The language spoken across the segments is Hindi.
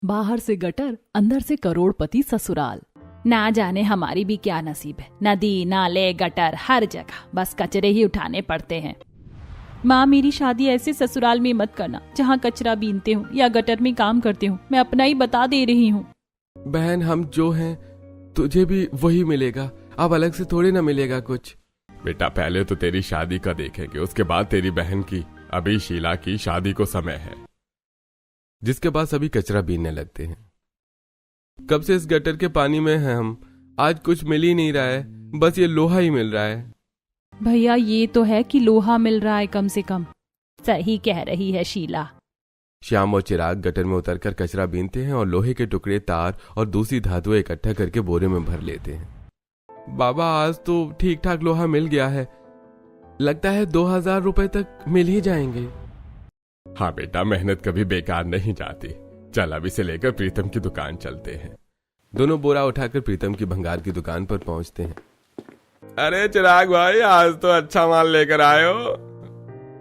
बाहर से गटर, अंदर से करोड़पति ससुराल। ना जाने हमारी भी क्या नसीब है। नदी, नाले, गटर, हर जगह बस कचरे ही उठाने पड़ते हैं। माँ, मेरी शादी ऐसे ससुराल में मत करना जहाँ कचरा बीनते हो या गटर में काम करते हो। मैं अपना ही बता दे रही हूँ। बहन, हम जो हैं तुझे भी वही मिलेगा, अब अलग से थोड़ी ना मिलेगा कुछ। बेटा, पहले तो तेरी शादी का देखेंगे, उसके बाद तेरी बहन की। अभी शीला की शादी को समय है। जिसके बाद सभी कचरा बीनने लगते हैं। कब से इस गटर के पानी में हैं हम, आज कुछ मिल ही नहीं रहा है, बस ये लोहा ही मिल रहा है। भैया, ये तो है कि लोहा मिल रहा है कम से कम। सही कह रही है शीला। श्याम और चिराग गटर में उतरकर कचरा बीनते हैं और लोहे के टुकड़े, तार और दूसरी धातुएं इकट्ठा करके बोरे में भर लेते हैं। बाबा, आज तो ठीक ठाक लोहा मिल गया है, लगता है 2000 रुपए तक मिल ही जाएंगे। हाँ बेटा, मेहनत कभी बेकार नहीं जाती। चल, अब इसे लेकर प्रीतम की दुकान चलते हैं। दोनों बोरा उठाकर प्रीतम की भंगार की दुकान पर पहुंचते हैं। अरे चिराग भाई, आज तो अच्छा माल लेकर आए हो।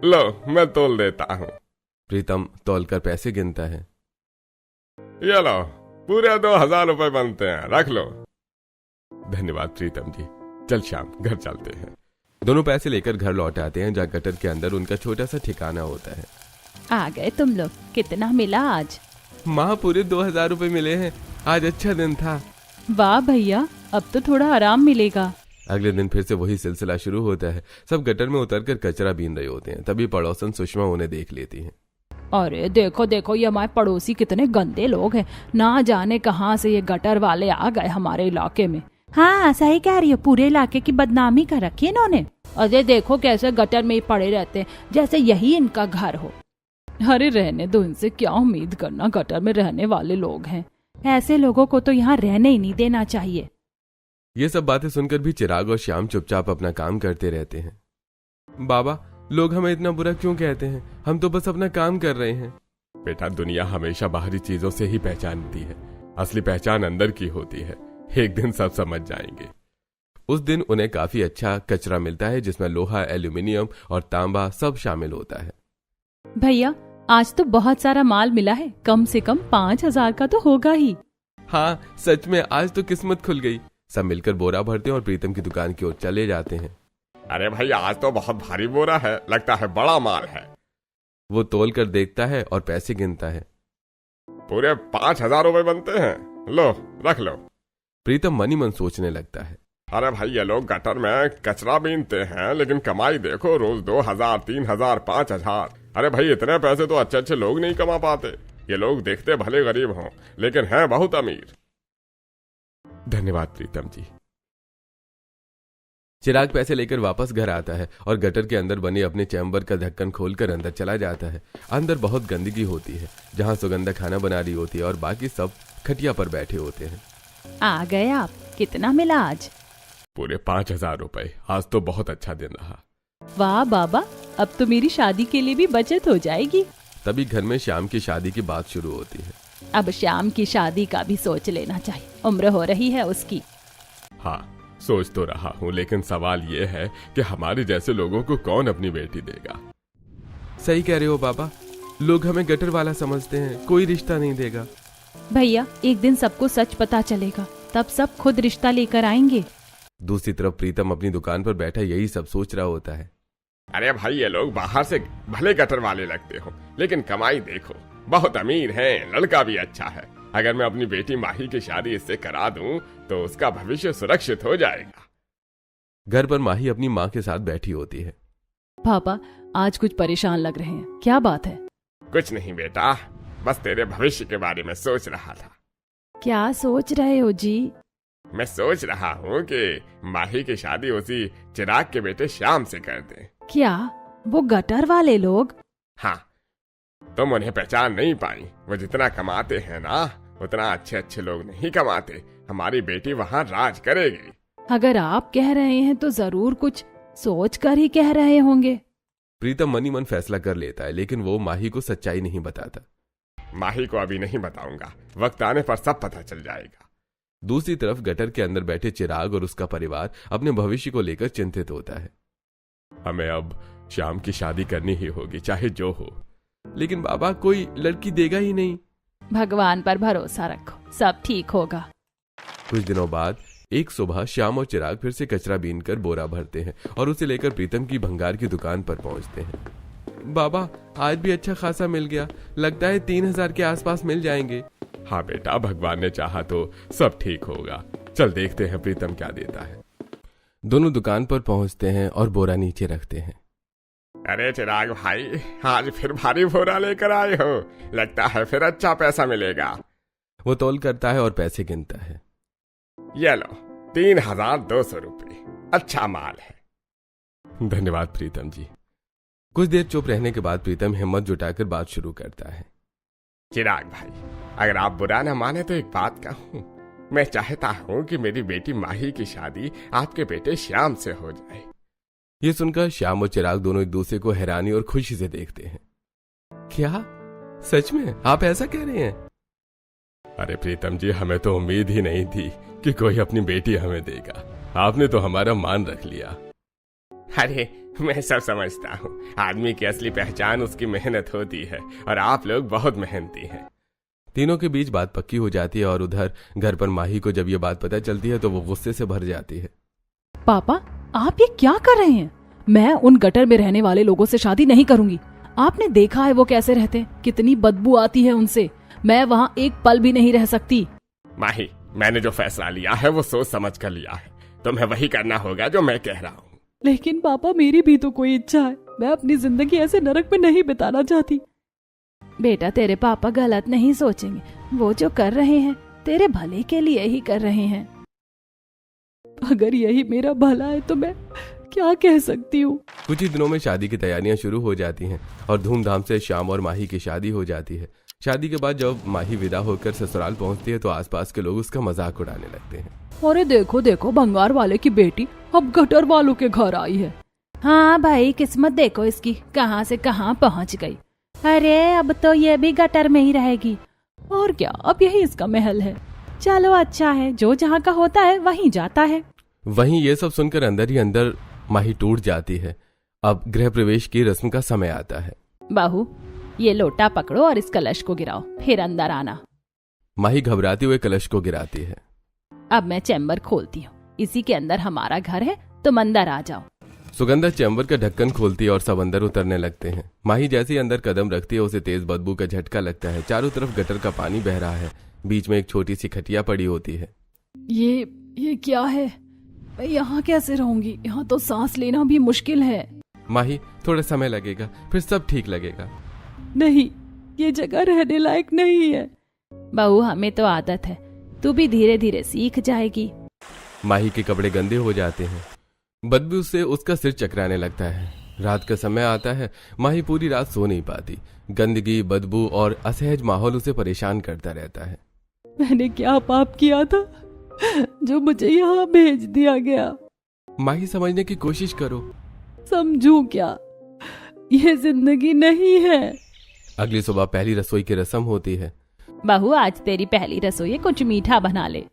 लो, मैं तोल देता हूँ। प्रीतम तौलकर पैसे गिनता है। ये लो, पूरे 2000 रुपए बनते हैं, रख लो। धन्यवाद प्रीतम जी। चल श्याम, घर चलते हैं। दोनों पैसे लेकर घर लौट आते हैं, जहाँ गटर के अंदर उनका छोटा सा ठिकाना होता है। आ गए तुम लोग। कितना मिला आज? माँ, पूरे 2000 रुपए मिले हैं। आज अच्छा दिन था। वाह भैया, अब तो थोड़ा आराम मिलेगा। अगले दिन फिर से वही सिलसिला शुरू होता है। सब गटर में उतरकर कचरा बीन रहे होते हैं। तभी पड़ोसन सुषमा उन्हें देख लेती है। अरे देखो देखो, ये हमारे पड़ोसी कितने गंदे लोग हैं। ना जाने कहाँ से ये गटर वाले आ गए हमारे इलाके में। हाँ, सही कह रही हो, पूरे इलाके की बदनामी कर रखी है इन्होंने। अरे देखो कैसे गटर में ही पड़े रहते हैं, जैसे यही इनका घर हो। अरे रहने दो, इनसे क्या उम्मीद करना, गटर में रहने वाले लोग हैं। ऐसे लोगों को तो यहाँ रहने ही नहीं देना चाहिए। ये सब बातें सुनकर भी चिराग और श्याम चुपचाप अपना काम करते रहते हैं। बाबा, लोग हमें इतना बुरा क्यों कहते हैं? हम तो बस अपना काम कर रहे हैं। बेटा, दुनिया हमेशा बाहरी चीजों से ही पहचानती है, असली पहचान अंदर की होती है। एक दिन सब समझ जाएंगे। उस दिन उन्हें काफी अच्छा कचरा मिलता है, जिसमें लोहा, एल्यूमिनियम और तांबा सब शामिल होता है। भैया, आज तो बहुत सारा माल मिला है, कम से कम 5000 का तो होगा ही। हाँ, सच में आज तो किस्मत खुल गई। सब मिलकर बोरा भरते हैं और प्रीतम की दुकान की ओर चले जाते हैं। अरे भाई, आज तो बहुत भारी बोरा है, लगता है बड़ा माल है। वो तोल कर देखता है और पैसे गिनता है। पूरे 5000 रुपए बनते हैं, लो रख लो। प्रीतम मनी मन सोचने लगता है। अरे भाई, ये लोग गटर में कचरा बीनते हैं, लेकिन कमाई देखो, रोज 2000, 3000, 5000। अरे भाई, इतने पैसे तो अच्छे अच्छे लोग नहीं कमा पाते। ये लोग देखते भले गरीब हों, लेकिन हैं बहुत अमीर। धन्यवाद प्रीतम जी। चिराग पैसे लेकर वापस घर आता है और गटर के अंदर बने अपने चैम्बर का ढक्कन खोलकर अंदर चला जाता है। अंदर बहुत गंदगी होती है, जहाँ सुगंधा खाना बना रही होती है और बाकी सब खटिया पर बैठे होते हैं। आ गए आप। कितना मिला आज? पूरे 5000 रुपए। आज तो बहुत अच्छा दिन रहा। वाह बाबा, अब तो मेरी शादी के लिए भी बचत हो जाएगी। तभी घर में श्याम की शादी की बात शुरू होती है। अब श्याम की शादी का भी सोच लेना चाहिए, उम्र हो रही है उसकी। हाँ, सोच तो रहा हूँ, लेकिन सवाल ये है कि हमारे जैसे लोगों को कौन अपनी बेटी देगा। सही कह रहे हो बाबा, लोग हमें गटर वाला समझते हैं, कोई रिश्ता नहीं देगा। भैया, एक दिन सबको सच पता चलेगा, तब सब खुद रिश्ता लेकर आएंगे। दूसरी तरफ प्रीतम अपनी दुकान पर बैठा यही सब सोच रहा होता है। अरे भाई, ये लोग बाहर से भले गटर वाले लगते हो, लेकिन कमाई देखो, बहुत अमीर हैं, लड़का भी अच्छा है। अगर मैं अपनी बेटी माही की शादी इससे करा दूं, तो उसका भविष्य सुरक्षित हो जाएगा। घर पर माही अपनी माँ के साथ बैठी होती है। पापा, आज कुछ परेशान लग रहे हैं, क्या बात है? कुछ नहीं बेटा, बस तेरे भविष्य के बारे में सोच रहा था। क्या सोच रहे हो जी? मैं सोच रहा हूँ कि माही की शादी उसी चिराग के बेटे श्याम से कर दें। क्या वो गटर वाले लोग? हाँ, तुम उन्हें पहचान नहीं पाई। वो जितना कमाते हैं ना, उतना अच्छे अच्छे लोग नहीं कमाते। हमारी बेटी वहाँ राज करेगी। अगर आप कह रहे हैं तो जरूर कुछ सोच कर ही कह रहे होंगे। प्रीतम मनी मन फैसला कर लेता है, लेकिन वो माही को सच्चाई नहीं बताता। माही को अभी नहीं बताऊंगा, वक्त आने पर सब पता चल जाएगा। दूसरी तरफ गटर के अंदर बैठे चिराग और उसका परिवार अपने भविष्य को लेकर चिंतित होता है। हमें अब श्याम की शादी करनी ही होगी, चाहे जो हो। लेकिन बाबा, कोई लड़की देगा ही नहीं। भगवान पर भरोसा रखो, सब ठीक होगा। कुछ दिनों बाद एक सुबह श्याम और चिराग फिर से कचरा बीनकर बोरा भरते हैं और उसे लेकर प्रीतम की भंगार की दुकान पर पहुंचते हैं। बाबा, आज भी अच्छा खासा मिल गया, लगता है 3000 के आसपास मिल जाएंगे। हाँ बेटा, भगवान ने चाहा तो सब ठीक होगा। चल देखते हैं प्रीतम क्या देता है। दोनों दुकान पर पहुंचते हैं और बोरा नीचे रखते हैं। अरे चिराग भाई, आज फिर भारी बोरा लेकर आए हो, लगता है फिर अच्छा पैसा मिलेगा। वो तौल करता है और पैसे गिनता है। ये लो 3200 रुपये, अच्छा माल है। धन्यवाद प्रीतम जी। कुछ देर चुप रहने के बाद प्रीतम हिम्मत जुटाकर बात शुरू करता है। चिराग भाई, अगर आप बुरा न माने तो एक बात कहूँ। मैं चाहता हूँ कि मेरी बेटी माही की शादी आपके बेटे श्याम से हो जाए। ये सुनकर श्याम और चिराग दोनों एक दूसरे को हैरानी और खुशी से देखते हैं। क्या सच में आप ऐसा कह रहे हैं? अरे प्रीतम जी, हमें तो उम्मीद ही नहीं थी कि कोई अपनी बेटी हमें देगा। आपने तो हमारा मान रख लिया। अरे मैं सब समझता हूँ, आदमी की असली पहचान उसकी मेहनत होती है और आप लोग बहुत मेहनती हैं। तीनों के बीच बात पक्की हो जाती है और उधर घर पर माही को जब ये बात पता चलती है तो वो गुस्से से भर जाती है। पापा, आप ये क्या कर रहे हैं? मैं उन गटर में रहने वाले लोगों से शादी नहीं करूंगी। आपने देखा है वो कैसे रहते हैं, कितनी बदबू आती है उनसे। मैं वहाँ एक पल भी नहीं रह सकती। माही, मैंने जो फैसला लिया है वो सोच समझ कर लिया है। तुम्हें वही करना होगा जो मैं कह रहा हूँ। लेकिन पापा, मेरी भी तो कोई इच्छा है। मैं अपनी जिंदगी ऐसे नरक में नहीं बिताना चाहती। बेटा, तेरे पापा गलत नहीं सोचेंगे। वो जो कर रहे हैं तेरे भले के लिए ही कर रहे हैं। अगर यही मेरा भला है तो मैं क्या कह सकती हूँ। कुछ ही दिनों में शादी की तैयारियां शुरू हो जाती हैं और धूमधाम से श्याम और माही की शादी हो जाती है। शादी के बाद जब माही विदा होकर ससुराल पहुंचती है तो आसपास के लोग उसका मजाक उड़ाने लगते हैं। अरे देखो देखो, भंगार वाले की बेटी अब गटर वालों के घर आई है। हाँ भाई, किस्मत देखो इसकी कहाँ से कहाँ पहुँच गई। अरे अब तो ये भी गटर में ही रहेगी। और क्या, अब यही इसका महल है। चलो अच्छा है, जो जहाँ का होता है वहीं जाता है। वहीं ये सब सुनकर अंदर ही अंदर माही टूट जाती है। अब गृह प्रवेश की रस्म का समय आता है। बहू, ये लोटा पकड़ो और इस कलश को गिराओ, फिर अंदर आना। माही घबराते हुए कलश को गिराती है। अब मैं चैम्बर खोलती हूँ, इसी के अंदर हमारा घर है, तुम अंदर आ जाओ। सुगंधा चैम्बर का ढक्कन खोलती है और सब अंदर उतरने लगते हैं। माही जैसे ही अंदर कदम रखती है उसे तेज बदबू का झटका लगता है। चारों तरफ गटर का पानी बह रहा है, बीच में एक छोटी सी खटिया पड़ी होती है। ये क्या है? मैं यहाँ कैसे रहूंगी? यहाँ तो सांस लेना भी मुश्किल है। माही, थोड़ा समय लगेगा, फिर सब ठीक लगेगा। नहीं, ये जगह रहने लायक नहीं है। बहू, हमें तो आदत है, तू भी धीरे धीरे सीख जाएगी। माही के कपड़े गंदे हो जाते हैं। बदबू से उसका सिर चकराने लगता है। रात का समय आता है। माही पूरी रात सो नहीं पाती। गंदगी, बदबू और असहज माहौल उसे परेशान करता रहता है। मैंने क्या पाप किया था जो मुझे यहाँ भेज दिया गया? माही, समझने की कोशिश करो। समझूं क्या? ये जिंदगी नहीं है। अगली सुबह पहली रसोई की रस्म होती है। बहू, आज तेरी पहली रसोई है, कुछ मीठा बना ले।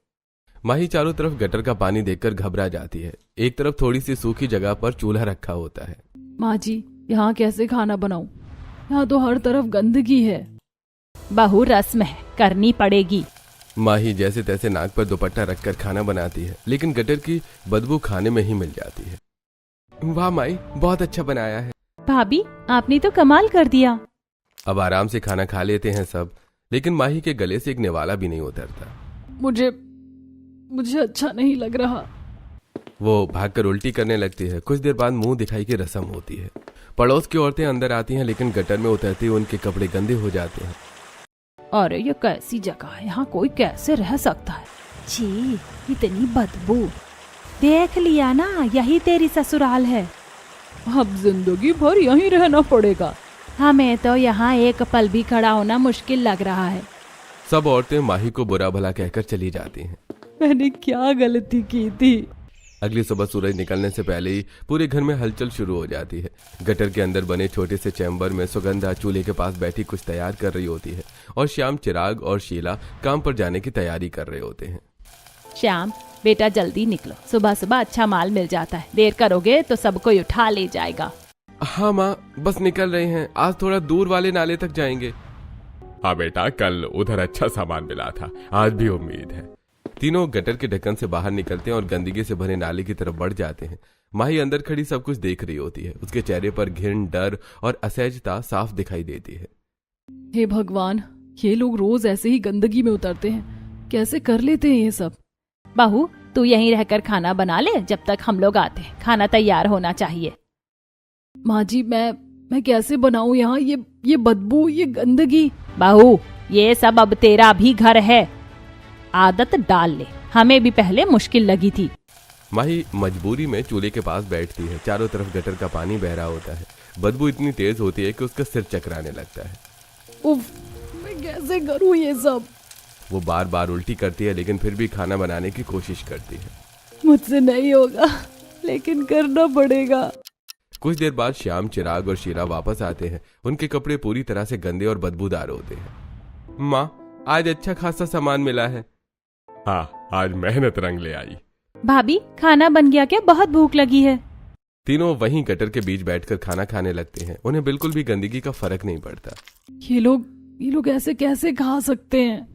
माही चारों तरफ गटर का पानी देखकर घबरा जाती है। एक तरफ थोड़ी सी सूखी जगह पर चूल्हा रखा होता है। माँ जी, यहाँ कैसे खाना बनाऊं? यहाँ तो हर तरफ गंदगी है। बहू, रस्म है, करनी पड़ेगी। माही जैसे तैसे नाक पर दुपट्टा रखकर खाना बनाती है, लेकिन गटर की बदबू खाने में ही मिल जाती है। वाह माही, बहुत अच्छा बनाया है। भाभी, आपने तो कमाल कर दिया। अब आराम से खाना खा लेते हैं सब, लेकिन माही के गले से एक निवाला भी नहीं उतरता। मुझे अच्छा नहीं लग रहा। वो भागकर उल्टी करने लगती है। कुछ देर बाद मुंह दिखाई की रस्म होती है। पड़ोस की औरतें अंदर आती हैं, लेकिन गटर में उतरते हुए उनके कपड़े गंदे हो जाते हैं। अरे ये कैसी जगह है, यहाँ कोई कैसे रह सकता है? छी, इतनी बदबू। देख लिया ना, यही तेरी ससुराल है। अब जिंदगी भर यहीं रहना पड़ेगा। हमें तो यहाँ एक पल भी खड़ा होना मुश्किल लग रहा है। सब औरतें माही को बुरा भला कहकर चली जाती हैं। मैंने क्या गलती की थी? अगली सुबह सूरज निकलने से पहले ही पूरे घर में हलचल शुरू हो जाती है। गटर के अंदर बने छोटे से चैम्बर में सुगंधा चूल्हे के पास बैठी कुछ तैयार कर रही होती है और श्याम, चिराग और शीला काम पर जाने की तैयारी कर रहे होते हैं। श्याम बेटा, जल्दी निकलो, सुबह सुबह अच्छा माल मिल जाता है। देर करोगे तो सब कोई उठा ले जाएगा। हाँ माँ, बस निकल रहे हैं। आज थोड़ा दूर वाले नाले तक जाएंगे। हाँ बेटा, कल उधर अच्छा सामान मिला था, आज भी उम्मीद है। तीनों गटर के ढक्कन से बाहर निकलते हैं और गंदगी से भरे नाले की तरफ बढ़ जाते हैं। माही अंदर खड़ी सब कुछ देख रही होती है। उसके चेहरे पर घिन, डर और असहजता साफ दिखाई देती है। हे भगवान, ये लोग रोज ऐसे ही गंदगी में उतरते हैं, कैसे कर लेते हैं ये सब। बहू, तू यहीं रहकर खाना बना ले, जब तक हम लोग आते हैं। खाना तैयार होना चाहिए। माँ जी, मैं कैसे बनाऊं यहाँ, ये बदबू, ये गंदगी। बहू, ये सब अब तेरा भी घर है, आदत डाल ले। हमें भी पहले मुश्किल लगी थी। माही मजबूरी में चूल्हे के पास बैठती है। चारों तरफ गटर का पानी बह रहा होता है। बदबू इतनी तेज होती है कि उसका सिर चकराने लगता है। उफ, मैं कैसे करूं ये सब। वो बार बार उल्टी करती है, लेकिन फिर भी खाना बनाने की कोशिश करती है। मुझसे नहीं होगा, लेकिन करना पड़ेगा। कुछ देर बाद श्याम, चिराग और शीला वापस आते हैं। उनके कपड़े पूरी तरह से गंदे और बदबूदार होते हैं। माँ, आज अच्छा खासा सामान मिला है। हाँ, आज मेहनत रंग ले आई। भाभी, खाना बन गया क्या? बहुत भूख लगी है। तीनों वहीं गटर के बीच बैठकर खाना खाने लगते हैं। उन्हें बिल्कुल भी गंदगी का फर्क नहीं पड़ता। ये लोग ऐसे कैसे खा सकते हैं?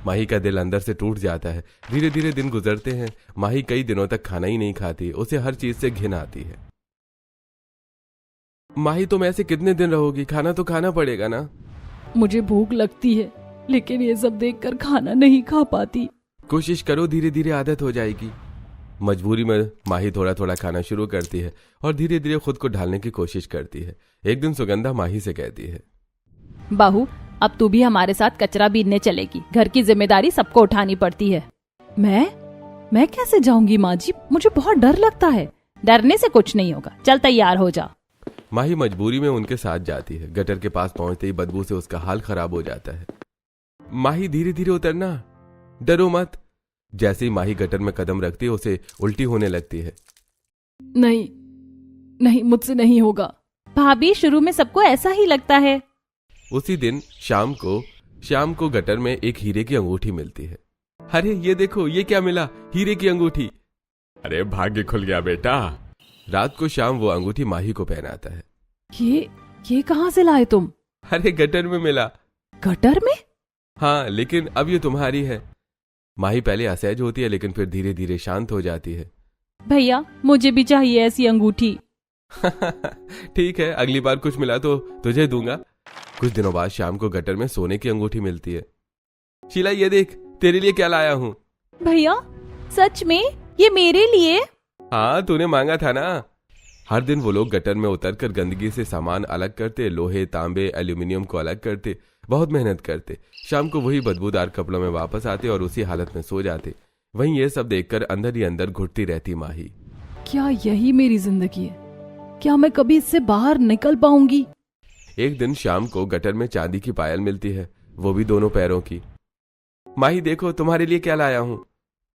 माही का दिल अंदर से टूट जाता है। धीरे धीरे दिन गुजरते हैं। माही कई दिनों तक खाना ही नहीं खाती। उसे हर चीज से घिन आती है। माही, तुम ऐसे कितने दिन रहोगी? खाना तो खाना पड़ेगा ना। मुझे भूख लगती है, लेकिन ये सब देखकर खाना नहीं खा पाती। कोशिश करो, धीरे धीरे आदत हो जाएगी। मजबूरी में माही थोड़ा थोड़ा खाना शुरू करती है और धीरे धीरे खुद को ढालने की कोशिश करती है। एक दिन सुगंधा माही से कहती है, बहू, अब तू भी हमारे साथ कचरा बीनने चलेगी। घर की जिम्मेदारी सबको उठानी पड़ती है। मैं कैसे जाऊंगी माँ जी? मुझे बहुत डर लगता है। डरने से कुछ नहीं होगा, चल तैयार हो जा। माही मजबूरी में उनके साथ जाती है। गटर के पास पहुंचते ही बदबू से उसका हाल खराब हो जाता है। माही, धीरे धीरे उतरना, डरो मत। जैसे ही माही गटर में कदम रखती है, उसे उल्टी होने लगती है। नहीं, मुझसे नहीं होगा। भाभी, शुरू में सबको ऐसा ही लगता है। उसी दिन शाम को गटर में एक हीरे की अंगूठी मिलती है। अरे ये देखो, ये क्या मिला? हीरे की अंगूठी। अरे भाग्य खुल गया बेटा। रात को शाम वो अंगूठी माही को पहनाता है। ये कहाँ से लाए तुम? अरे गटर में मिला। गटर में? हाँ, लेकिन अब ये तुम्हारी है। माही पहले असहज होती है, लेकिन फिर धीरे धीरे शांत हो जाती है। भैया, मुझे भी चाहिए ऐसी अंगूठी। ठीक है, अगली बार कुछ मिला तो तुझे दूंगा। कुछ दिनों बाद शाम को गटर में सोने की अंगूठी मिलती है। शीला, ये देख, तेरे लिए क्या लाया हूँ। भैया, सच में? ये मेरे लिए? हाँ, तूने मांगा था ना। हर दिन वो लोग गटर में उतरकर गंदगी से सामान अलग करते, लोहे, तांबे, एल्यूमिनियम को अलग करते, बहुत मेहनत करते। शाम को वही बदबूदार कपड़ों में वापस आते और उसी हालत में सो जाते। वहीं ये सब देखकर अंदर ही अंदर घुटती रहती माही। क्या यही मेरी जिंदगी है? क्या मैं कभी इससे बाहर निकल पाऊंगी? एक दिन शाम को गटर में चांदी की पायल मिलती है, वो भी दोनों पैरों की। माही, देखो, तुम्हारे लिए क्या लाया हूँ।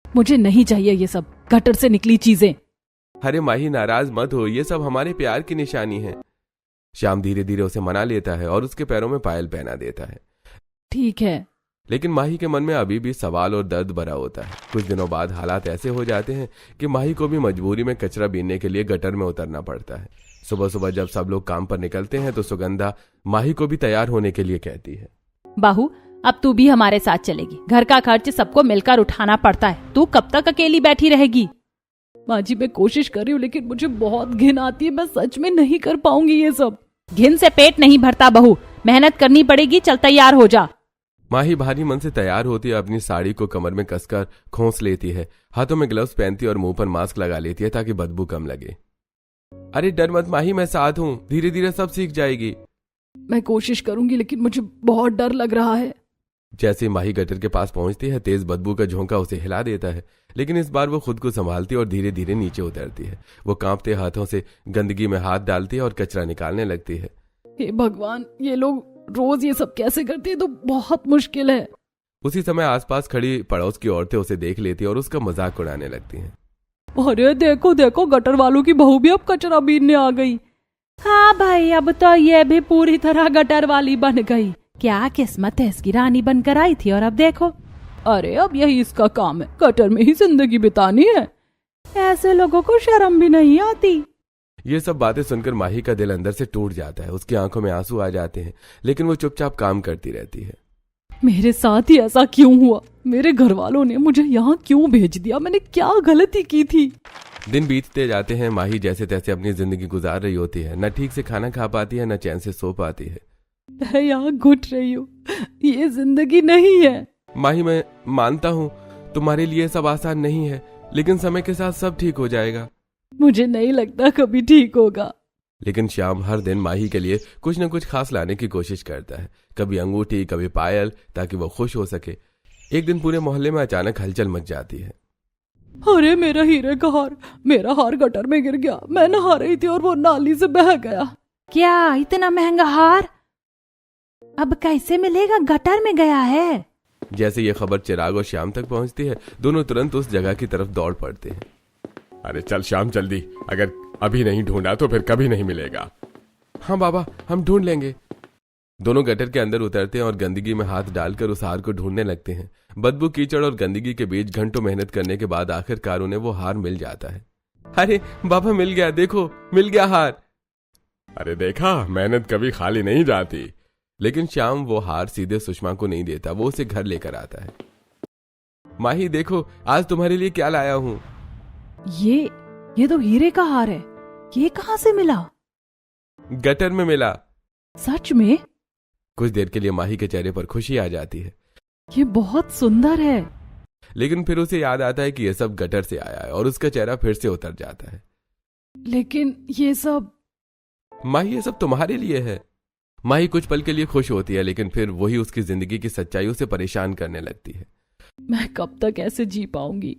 मुझे नहीं चाहिए ये सब गटर से निकली चीजें। अरे माही, नाराज मत हो, ये सब हमारे प्यार की निशानी है। श्याम धीरे धीरे उसे मना लेता है और उसके पैरों में पायल पहना देता है। ठीक है, लेकिन माही के मन में अभी भी सवाल और दर्द भरा होता है। कुछ दिनों बाद हालात ऐसे हो जाते हैं कि माही को भी मजबूरी में कचरा बीनने के लिए गटर में उतरना पड़ता है। सुबह सुबह जब सब लोग काम पर निकलते हैं तो सुगंधा माही को भी तैयार होने के लिए कहती है, बाहू, अब तू भी हमारे साथ चलेगी। घर का खर्च सबको मिलकर उठाना पड़ता है। तू कब तक अकेली बैठी रहेगी? माँ जी, मैं कोशिश कर रही हूँ, लेकिन मुझे बहुत घिन आती है। मैं सच में नहीं कर पाऊंगी ये सब। घिन से पेट नहीं भरता बहू, मेहनत करनी पड़ेगी। चल तैयार हो जा। माही भारी मन से तैयार होती है। अपनी साड़ी को कमर में कसकर खोंस लेती है, हाथों में ग्लव्स पहनती है और मुंह पर मास्क लगा लेती है ताकि बदबू कम लगे। अरे डर मत माही, मैं साथ हूँ, धीरे धीरे सब सीख जाएगी। मैं कोशिश करूंगी, लेकिन मुझे बहुत डर लग रहा है। जैसे माही गटर के पास पहुंचती है, तेज बदबू का झोंका उसे हिला देता है, लेकिन इस बार वो खुद को संभालती है और धीरे धीरे नीचे उतरती है। वो कांपते हाथों से गंदगी में हाथ डालती है और कचरा निकालने लगती है। हे भगवान, ये लोग रोज ये सब कैसे करते हैं? तो बहुत मुश्किल है। उसी समय आसपास खड़ी पड़ोस की औरतें उसे देख लेती और उसका मजाक उड़ाने लगती हैं। अरे देखो देखो, गटर वालों की बहू भी अब कचरा बीनने आ गई। हाँ भाई, अब तो ये भी पूरी तरह गटर वाली बन गई। क्या किस्मत है, इसकी रानी बनकर आई थी और अब देखो। अरे अब यही इसका काम है, गटर में ही जिंदगी बितानी है। ऐसे लोगों को शर्म भी नहीं आती। ये सब बातें सुनकर माही का दिल अंदर से टूट जाता है। उसकी आंखों में आंसू आ जाते हैं, लेकिन वो चुपचाप काम करती रहती है। मेरे साथ ही ऐसा क्यों हुआ? मेरे घर वालों ने मुझे यहाँ क्यों भेज दिया? मैंने क्या गलती की थी? दिन बीतते जाते हैं। माही जैसे तैसे अपनी जिंदगी गुजार रही होती है। न ठीक से खाना खा पाती है, न चैन से सो पाती है। मैं यहाँ घुट रही हूँ, ये जिंदगी नहीं है। माही, मैं मानता हूँ तुम्हारे लिए सब आसान नहीं है, लेकिन समय के साथ सब ठीक हो जाएगा। मुझे नहीं लगता कभी ठीक होगा। लेकिन श्याम हर दिन माही के लिए कुछ न कुछ खास लाने की कोशिश करता है। कभी अंगूठी, कभी पायल, ताकि वो खुश हो सके। एक दिन पूरे मोहल्ले में अचानक हलचल मच जाती है। अरे मेरा हीरे का हार, मेरा हार गटर में गिर गया। मैं नहा रही थी और वो नाली से बह गया। क्या इतना महंगा हार अब कैसे मिलेगा? गटर में गया है। जैसे ये खबर चिराग और श्याम तक पहुंचती है, दोनों तुरंत उस जगह की तरफ दौड़ पड़ते हैं। अरे चल श्याम जल्दी, अगर अभी नहीं ढूंढा तो फिर कभी नहीं मिलेगा। हाँ बाबा, हम ढूंढ लेंगे। दोनों गटर के अंदर उतरते हैं और गंदगी में हाथ डालकर उस हार को ढूंढने लगते हैं। बदबू, कीचड़ और गंदगी के बीच घंटों मेहनत करने के बाद आखिरकार उन्हें वो हार मिल जाता है। अरे बाबा, मिल गया, देखो मिल गया हार। अरे देखा, मेहनत कभी खाली नहीं जाती। लेकिन श्याम वो हार सीधे सुषमा को नहीं देता, वो उसे घर लेकर आता है। माही देखो, आज तुम्हारे लिए क्या लाया हूँ। ये तो हीरे का हार है। ये कहाँ से मिला? गटर में मिला। सच में? कुछ देर के लिए माही के चेहरे पर खुशी आ जाती है। ये बहुत सुंदर है। लेकिन फिर उसे याद आता है कि यह सब गटर से आया है और उसका चेहरा फिर से उतर जाता है। लेकिन ये सब? माही, ये सब तुम्हारे लिए है। माही कुछ पल के लिए खुश होती है, लेकिन फिर वही उसकी जिंदगी की सच्चाई उसे परेशान करने लगती है। मैं कब तक ऐसे जी पाऊंगी?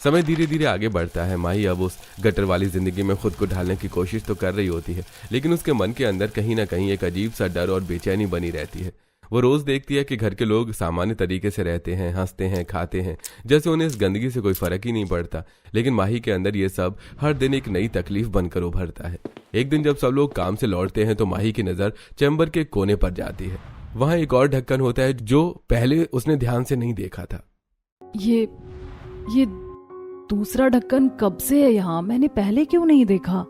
समय धीरे धीरे आगे बढ़ता है। माही अब उस गटर वाली जिंदगी में खुद को ढालने की कोशिश तो कर रही होती है, लेकिन उसके मन के अंदर कहीं ना कहीं एक अजीब सा डर और बेचैनी बनी रहती है। वो रोज देखती है कि घर के लोग सामान्य तरीके से रहते हैं, हंसते हैं, खाते हैं, जैसे उन्हें इस गंदगी से कोई फर्क ही नहीं पड़ता। लेकिन माही के अंदर ये सब हर दिन एक नई तकलीफ बनकर उभरता है। एक दिन जब सब लोग काम से लौटते हैं तो माही की नजर चैम्बर के कोने पर जाती है। वहां एक और ढक्कन होता है जो पहले उसने ध्यान से नहीं देखा था। ये दूसरा ढक्कन कब से है यहाँ? मैंने पहले क्यों नहीं देखा?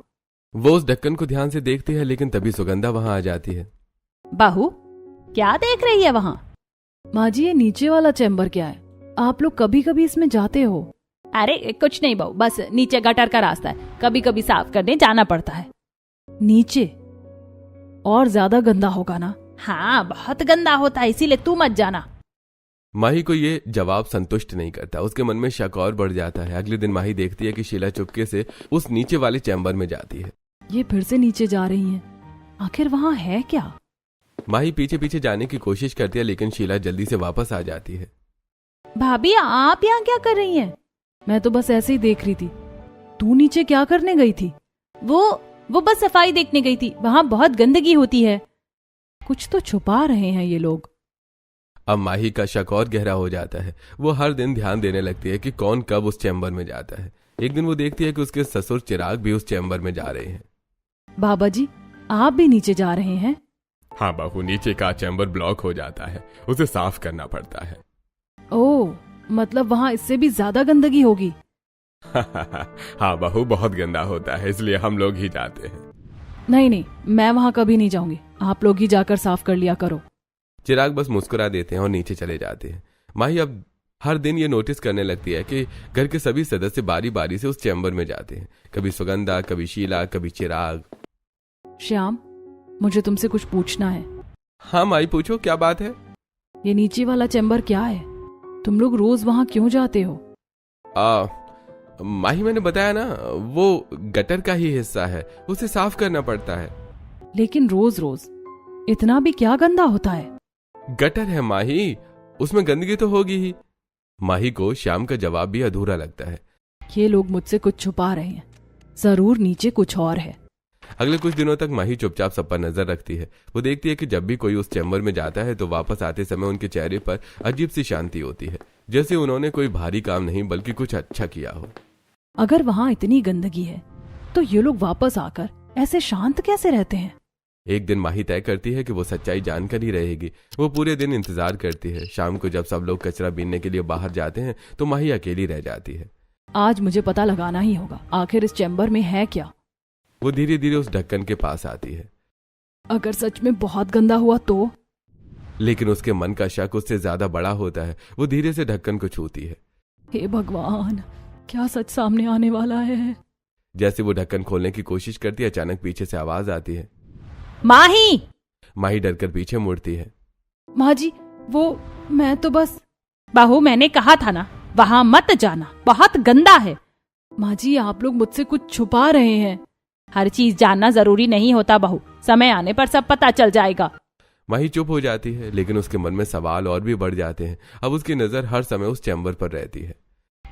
वो उस ढक्कन को ध्यान से देखती है, लेकिन तभी सुगंधा वहां आ जाती है। बाहू, क्या देख रही है वहाँ? माँ जी, ये नीचे वाला चैम्बर क्या है? आप लोग कभी कभी इसमें जाते हो? अरे कुछ नहीं बहू, बस नीचे गटर का रास्ता है, कभी कभी साफ करने जाना पड़ता है। नीचे और ज्यादा गंदा होगा ना? हाँ, बहुत गंदा होता है, इसीलिए तू मत जाना। माही को ये जवाब संतुष्ट नहीं करता। उसके मन में शक और बढ़ जाता है। अगले दिन माही देखती है कि शीला चुपके से उस नीचे वाले चैम्बर में जाती है। ये फिर से नीचे जा रही हैं। आखिर वहाँ है क्या? माही पीछे पीछे जाने की कोशिश करती है, लेकिन शीला जल्दी से वापस आ जाती है। भाभी, आप यहाँ क्या कर रही हैं? मैं तो बस ऐसे ही देख रही थी। तू नीचे क्या करने गई थी? वो बस सफाई देखने गई थी, वहाँ बहुत गंदगी होती है। कुछ तो छुपा रहे हैं ये लोग। अब माही का शक और गहरा हो जाता है। वो हर दिन ध्यान देने लगती है कि कौन कब उस चैम्बर में जाता है। एक दिन वो देखती है कि उसके ससुर चिराग भी उस चैम्बर में जा रहे हैं। बाबा जी, आप भी नीचे जा रहे हैं? हाँ बहू, नीचे का चैम्बर ब्लॉक हो जाता है, उसे साफ करना पड़ता है। ओह, मतलब वहाँ इससे भी ज्यादा गंदगी होगी। हाँ बहू, बहुत गंदा होता है, इसलिए हम लोग ही जाते हैं। नहीं, मैं वहाँ कभी नहीं जाऊंगी। आप लोग ही जाकर साफ कर लिया करो। चिराग बस मुस्कुरा देते हैं और नीचे चले जाते हैं। माही अब हर दिन ये नोटिस करने लगती है कि घर के सभी सदस्य बारी बारी से उस चैम्बर में जाते हैं। कभी सुगंधा, कभी शीला, कभी चिराग। श्याम, मुझे तुमसे कुछ पूछना है। हाँ माही, पूछो, क्या बात है? ये नीचे वाला चैम्बर क्या है? तुम लोग रोज वहाँ क्यों जाते हो? माही, मैंने बताया ना, वो गटर का ही हिस्सा है, उसे साफ करना पड़ता है। लेकिन रोज रोज इतना भी क्या गंदा होता है? गटर है माही, उसमें गंदगी तो होगी ही। माही को श्याम का जवाब भी अधूरा लगता है। ये लोग मुझसे कुछ छुपा रहे हैं, जरूर नीचे कुछ और है। अगले कुछ दिनों तक माही चुपचाप सब पर नजर रखती है। वो देखती है कि जब भी कोई उस चैम्बर में जाता है तो वापस आते समय उनके चेहरे पर अजीब सी शांति होती है, जैसे उन्होंने कोई भारी काम नहीं बल्कि कुछ अच्छा किया हो। अगर वहाँ इतनी गंदगी है तो ये लोग वापस आकर ऐसे शांत कैसे रहते हैं? एक दिन माही तय करती है कि वो सच्चाई जानकर ही रहेगी। वो पूरे दिन इंतजार करती है। शाम को जब सब लोग कचरा बीनने के लिए बाहर जाते हैं तो माही अकेली रह जाती है। आज मुझे पता लगाना ही होगा, आखिर इस चैम्बर में है क्या। वो धीरे धीरे उस ढक्कन के पास आती है। अगर सच में बहुत गंदा हुआ तो? लेकिन उसके मन का शक उससे ज्यादा बड़ा होता है। वो धीरे से ढक्कन को छूती है। हे भगवान, क्या सच सामने आने वाला है? जैसे वो ढक्कन खोलने की कोशिश करती है, अचानक पीछे से आवाज आती है। माही! माही डरकर पीछे मुड़ती है। माँ जी, वो मैं तो बस। बहू, मैंने कहा था ना वहां मत जाना, बहुत गंदा है। माँ जी, आप लोग मुझसे कुछ छुपा रहे हैं। हर चीज जानना जरूरी नहीं होता बहू, समय आने पर सब पता चल जाएगा। माही चुप हो जाती है, लेकिन उसके मन में सवाल और भी बढ़ जाते हैं। अब उसकी नजर हर समय उस चैम्बर पर रहती है।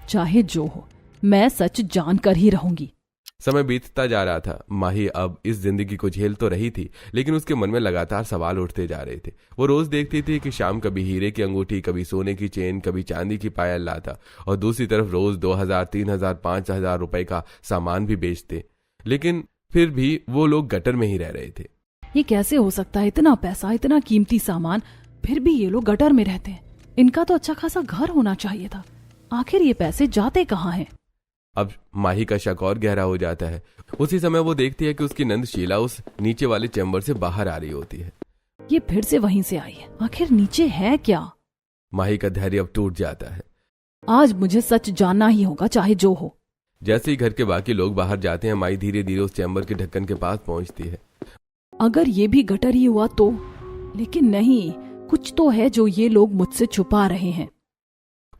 चाहे जो हो, मैं सच जानकर ही रहूंगी। समय बीतता जा रहा था। माही अब इस जिंदगी को झेल तो रही थी, लेकिन उसके मन में लगातार सवाल उठते जा रहे थे। वो रोज देखती थी कि शाम कभी हीरे की अंगूठी, कभी सोने की चेन, कभी चांदी की पायल लाता, और दूसरी तरफ रोज 2000, 3000, 5000 रुपए का सामान भी बेचते। लेकिन फिर भी वो लोग गटर में ही रह रहे थे। ये कैसे हो सकता है? इतना पैसा, इतना कीमती सामान, फिर भी ये लोग गटर में रहते हैं। इनका तो अच्छा खासा घर होना चाहिए था। आखिर ये पैसे जाते कहाँ हैं? अब माही का शक और गहरा हो जाता है। उसी समय वो देखती है कि उसकी नंद शीला उस नीचे वाले चैम्बर से बाहर आ रही होती है। ये फिर से वहीं से आई है। आखिर नीचे है क्या? माही का धैर्य अब टूट जाता है। आज मुझे सच जानना ही होगा, चाहे जो हो। जैसे ही घर के बाकी लोग बाहर जाते हैं, माही धीरे धीरे उस चैम्बर के ढक्कन के पास पहुंचती है। अगर ये भी गटर ही हुआ तो? लेकिन नहीं, कुछ तो है जो ये लोग मुझसे छुपा रहे हैं।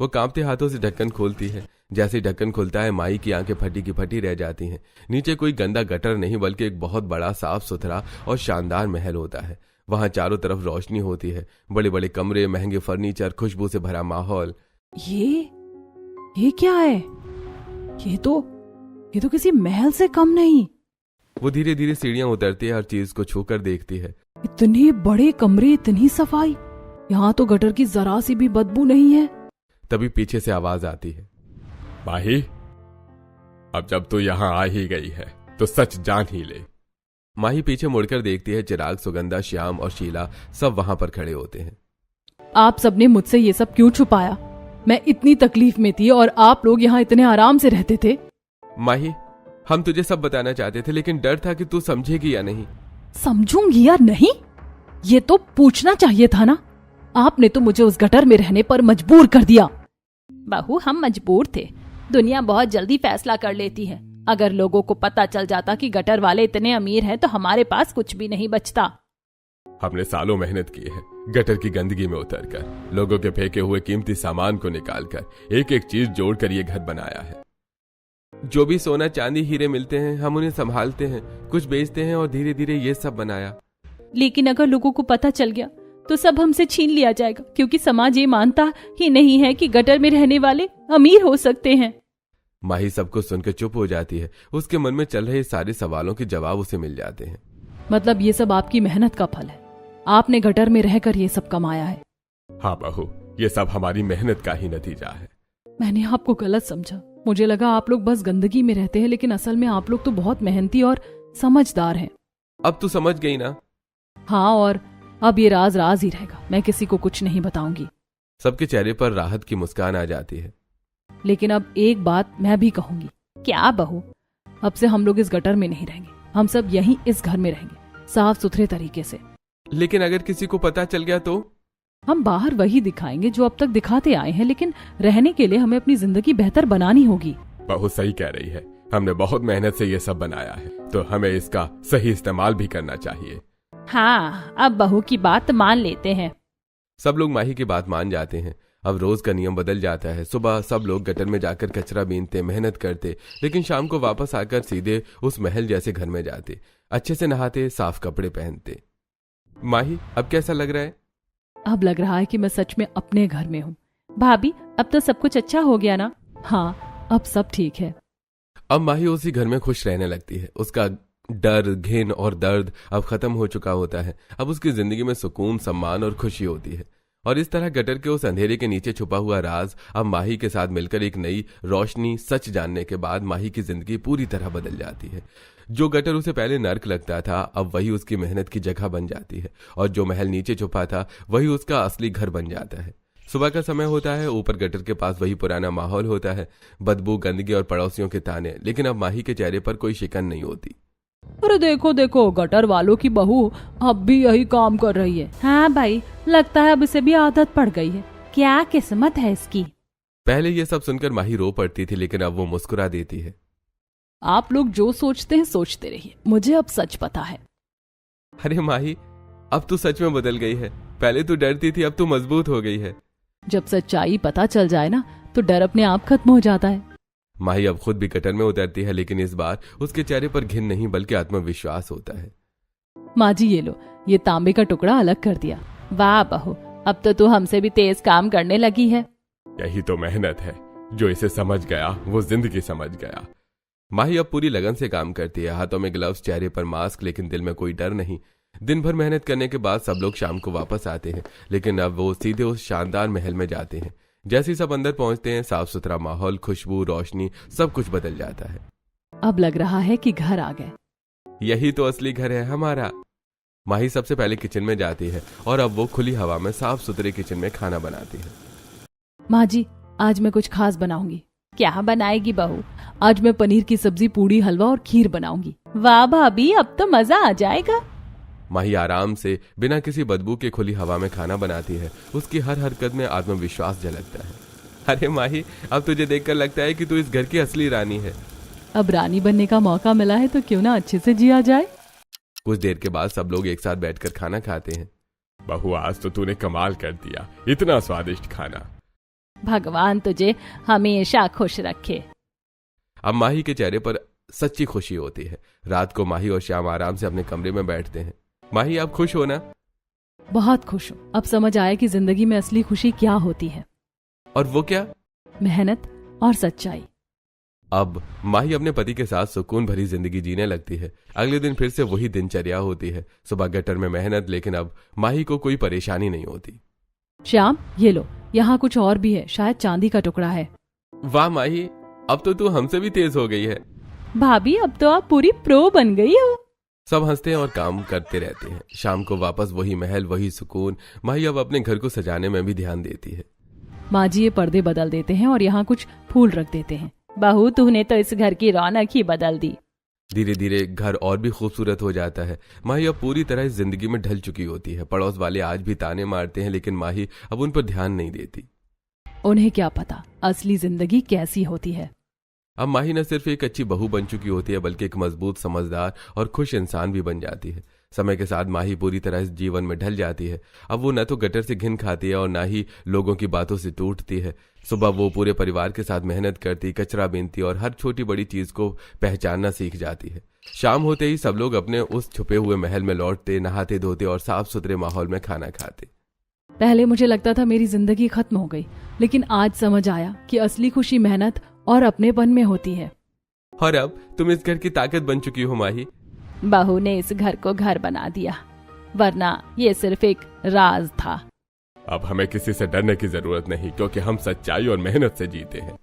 वो कांपते हाथों से ढक्कन खोलती है। जैसे ढक्कन खुलता है, माही की आंखें फटी की फटी रह जाती हैं। नीचे कोई गंदा गटर नहीं, बल्कि एक बहुत बड़ा, साफ सुथरा और शानदार महल होता है। वहां चारों तरफ रोशनी होती है, बड़े बड़े कमरे, महंगे फर्नीचर, खुशबू से भरा माहौल। ये क्या है? ये तो किसी महल से कम नहीं। वो धीरे धीरे सीढ़ियां उतरती है, हर चीज को छूकर देखती है। इतने बड़े कमरे, इतनी सफाई, यहाँ तो गटर की जरा सी भी बदबू नहीं है। तभी पीछे से आवाज आती है। माही, अब जब तू यहाँ आ ही गई है तो सच जान ही ले। माही पीछे मुड़कर देखती है। चिराग, सुगंधा, श्याम और शीला सब वहां पर खड़े होते हैं। आप सबने मुझसे ये सब क्यों छुपाया? मैं इतनी तकलीफ में थी और आप लोग यहाँ इतने आराम से रहते थे। माही, हम तुझे सब बताना चाहते थे, लेकिन डर था कि तू समझेगी या नहीं। समझूंगी या नहीं, ये तो पूछना चाहिए था ना। आपने तो मुझे उस गटर में रहने पर मजबूर कर दिया। बहू, हम मजबूर थे। दुनिया बहुत जल्दी फैसला कर लेती है। अगर लोगों को पता चल जाता कि गटर वाले इतने अमीर हैं, तो हमारे पास कुछ भी नहीं बचता। हमने सालों मेहनत की है, गटर की गंदगी में उतरकर, लोगों के फेंके हुए कीमती सामान को निकालकर, एक एक चीज जोड़कर ये घर बनाया है। जो भी सोना, चांदी, हीरे मिलते हैं, हम उन्हें संभालते हैं, कुछ बेचते हैं और धीरे धीरे ये सब बनाया। लेकिन अगर लोगों को पता चल गया तो सब हमसे छीन लिया जाएगा, क्योंकि समाज ये मानता ही नहीं है कि गटर में रहने वाले अमीर हो सकते हैं। माही सबको सुनकर चुप हो जाती है। उसके मन में चल रहे सारे सवालों के जवाब उसे मिल जाते हैं। मतलब ये सब आपकी मेहनत का फल है? आपने गटर में रहकर ये सब कमाया है? हाँ बहू, ये सब हमारी मेहनत का ही नतीजा है। मैंने आपको गलत समझा। मुझे लगा आप लोग बस गंदगी में रहते हैं, लेकिन असल में आप लोग तो बहुत मेहनती और समझदार हैं। अब तू समझ गई ना? हाँ, और अब ये राज राज ही रहेगा। मैं किसी को कुछ नहीं बताऊंगी। सबके चेहरे पर राहत की मुस्कान आ जाती है। लेकिन अब एक बात मैं भी कहूंगी। क्या बहू? अब से हम लोग इस गटर में नहीं रहेंगे। हम सब यहीं इस घर में रहेंगे, साफ सुथरे तरीके से। लेकिन अगर किसी को पता चल गया तो? हम बाहर वही दिखाएंगे जो अब तक दिखाते आए हैं, लेकिन रहने के लिए हमें अपनी जिंदगी बेहतर बनानी होगी। बहुत सही कह रही है। हमने बहुत मेहनत से ये सब बनाया है, तो हमें इसका सही इस्तेमाल भी करना चाहिए। हाँ, अब बहू की बात मान लेते हैं। सब लोग माही की बात मान जाते हैं। अब रोज का नियम बदल जाता है। सुबह सब लोग गटर में जाकर कचरा बीनते, मेहनत करते, लेकिन शाम को वापस आकर सीधे उस महल जैसे घर में जाते, अच्छे से नहाते, साफ कपड़े पहनते। माही, अब कैसा लग रहा है? अब लग रहा है कि मैं सच में अपने घर में हूँ। भाभी, अब तो सब कुछ अच्छा हो गया ना? हाँ, अब सब ठीक है। अब माही उसी घर में खुश रहने लगती है। उसका डर, घिन और दर्द अब खत्म हो चुका होता है। अब उसकी जिंदगी में सुकून, सम्मान और खुशी होती है। और इस तरह गटर के उस अंधेरे के नीचे छुपा हुआ राज अब माही के साथ मिलकर एक नई रोशनी, सच जानने के बाद माही की जिंदगी पूरी तरह बदल जाती है। जो गटर उसे पहले नर्क लगता था, अब वही उसकी मेहनत की जगह बन जाती है, और जो महल नीचे छुपा था वही उसका असली घर बन जाता है। सुबह का समय होता है। ऊपर गटर के पास वही पुराना माहौल होता है, बदबू, गंदगी और पड़ोसियों के ताने। लेकिन अब माही के चेहरे पर कोई शिकन नहीं होती। अरे देखो देखो, गटर वालों की बहू अब भी यही काम कर रही है। हाँ भाई, लगता है अब इसे भी आदत पड़ गई है। क्या किस्मत है इसकी। पहले ये सब सुनकर माही रो पड़ती थी, लेकिन अब वो मुस्कुरा देती है। आप लोग जो सोचते हैं सोचते रहिए, मुझे अब सच पता है। अरे माही, अब तू सच में बदल गई है। पहले तू डरती थी, अब तू मजबूत हो गई है। जब सच्चाई पता चल जाए ना, तो डर अपने आप खत्म हो जाता है। माही अब खुद भी गटर में उतरती है, लेकिन इस बार उसके चेहरे पर घिन नहीं बल्कि आत्मविश्वास होता है। माँ जी ये लो, ये तांबे का टुकड़ा अलग कर दिया। वाह बहू, अब तो तू हमसे भी तेज काम करने लगी है। यही तो मेहनत है, जो इसे समझ गया वो जिंदगी समझ गया। माही अब पूरी लगन से काम करती है, हाथों में ग्लव्स, चेहरे पर मास्क, लेकिन दिल में कोई डर नहीं। दिन भर मेहनत करने के बाद सब लोग शाम को वापस आते हैं, लेकिन अब वो सीधे उस शानदार महल में जाते हैं। जैसे ही सब अंदर पहुंचते हैं, साफ सुथरा माहौल, खुशबू, रोशनी, सब कुछ बदल जाता है। अब लग रहा है कि घर आ गए। यही तो असली घर है हमारा। माही सबसे पहले किचन में जाती है और अब वो खुली हवा में साफ सुथरे किचन में खाना बनाती है। माँ जी, आज मैं कुछ खास बनाऊंगी। क्या बनाएगी बहू? आज मैं पनीर की सब्जी, पूड़ी, हलवा और खीर बनाऊंगी। वाह भाभी, अब तो मजा आ जाएगा। माही आराम से बिना किसी बदबू के खुली हवा में खाना बनाती है। उसकी हर हरकत में आत्मविश्वास झलकता है। अरे माही, अब तुझे देखकर लगता है कि तू इस घर की असली रानी है। अब रानी बनने का मौका मिला है तो क्यों ना अच्छे से जिया जाए। कुछ देर के बाद सब लोग एक साथ बैठकर खाना खाते हैं। बहू, आज तो तूने कमाल कर दिया, इतना स्वादिष्ट खाना। भगवान तुझे हमेशा खुश रखे। अब माही के चेहरे पर सच्ची खुशी होती है। रात को माही और श्याम आराम से अपने कमरे में बैठते हैं। माही, आप खुश हो ना? बहुत खुश हूँ। अब समझ आया कि जिंदगी में असली खुशी क्या होती है। और वो क्या? मेहनत और सच्चाई। अब माही अपने पति के साथ सुकून भरी जिंदगी जीने लगती है। अगले दिन फिर से वही दिनचर्या होती है। सुबह गटर में मेहनत, लेकिन अब माही को कोई परेशानी नहीं होती। श्याम ये लो, यहाँ कुछ और भी है, शायद चांदी का टुकड़ा है। वाह माही, अब तो तू हमसे भी तेज हो गई है। भाभी, अब तो आप पूरी प्रो बन गई हो। सब हंसते हैं और काम करते रहते हैं। शाम को वापस वही महल, वही सुकून। माही अब अपने घर को सजाने में भी ध्यान देती है। माँ जी ये पर्दे बदल देते हैं और यहाँ कुछ फूल रख देते हैं। बहू, तूने तो इस घर की रौनक ही बदल दी। धीरे धीरे घर और भी खूबसूरत हो जाता है। माही अब पूरी तरह इस जिंदगी में ढल चुकी होती है। पड़ोस वाले आज भी ताने मारते हैं, लेकिन माही अब उन पर ध्यान नहीं देती। उन्हें क्या पता असली जिंदगी कैसी होती है। अब माही न सिर्फ एक अच्छी बहू बन चुकी होती है, बल्कि एक मजबूत, समझदार और खुश इंसान भी बन जाती है। समय के साथ माही पूरी तरह इस जीवन में ढल जाती है। अब वो न तो गटर से घिन खाती है और न ही लोगों की बातों से टूटती है। सुबह वो पूरे परिवार के साथ मेहनत करती, कचरा बीनती और हर छोटी बड़ी चीज को पहचानना सीख जाती है। शाम होते ही सब लोग अपने उस छुपे हुए महल में लौटते, नहाते धोते और साफ सुथरे माहौल में खाना खाते। पहले मुझे लगता था मेरी जिंदगी खत्म हो गई, लेकिन आज समझ आया कि असली खुशी मेहनत और अपनेपन में होती है। और अब तुम इस घर की ताकत बन चुकी हो माही। बहू ने इस घर को घर बना दिया, वरना ये सिर्फ एक राज था। अब हमें किसी से डरने की जरूरत नहीं, क्योंकि हम सच्चाई और मेहनत से जीते हैं।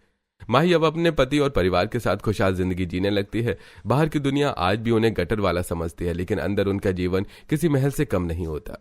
माही अब अपने पति और परिवार के साथ खुशहाल जिंदगी जीने लगती है। बाहर की दुनिया आज भी उन्हें गटर वाला समझती है, लेकिन अंदर उनका जीवन किसी महल से कम नहीं होता।